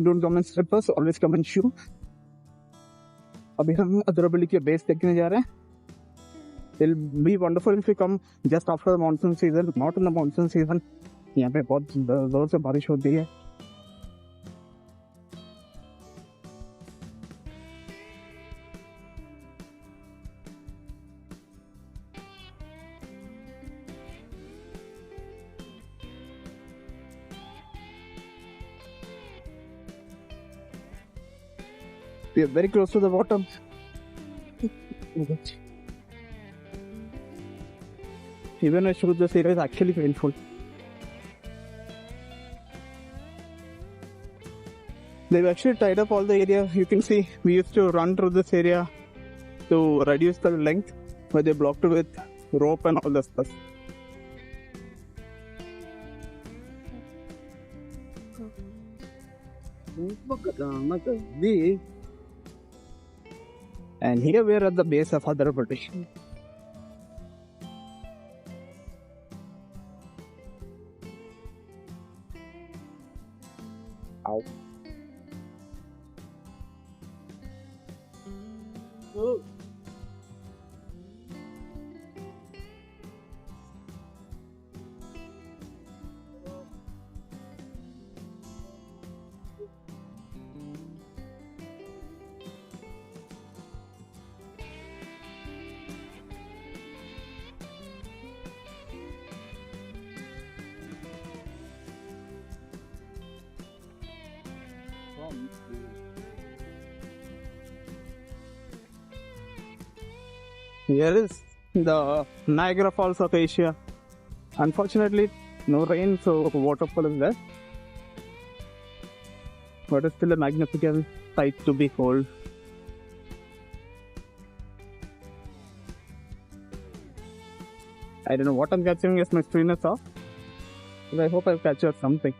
Don't come in slippers, always come in shoe. अभी हम अदरबली के बेस देखने जा रहे हैं. It'll be wonderful if you come just after the monsoon season, not in the monsoon season. यहाँ पे बहुत जोर से बारिश होती है. We are very close to the bottom. Even I shoot this area is actually painful. They've actually tied up all the area. You can see we used to run through this area to reduce the length, but they blocked it with rope and all that stuff. And here we are at the base of Adarabadi. Ow. Oh. Here is the Niagara Falls of Asia. Unfortunately, no rain, so waterfall is there. But it's still a magnificent sight to behold. I don't know what I'm capturing as my screen is off, but I hope I've captured something.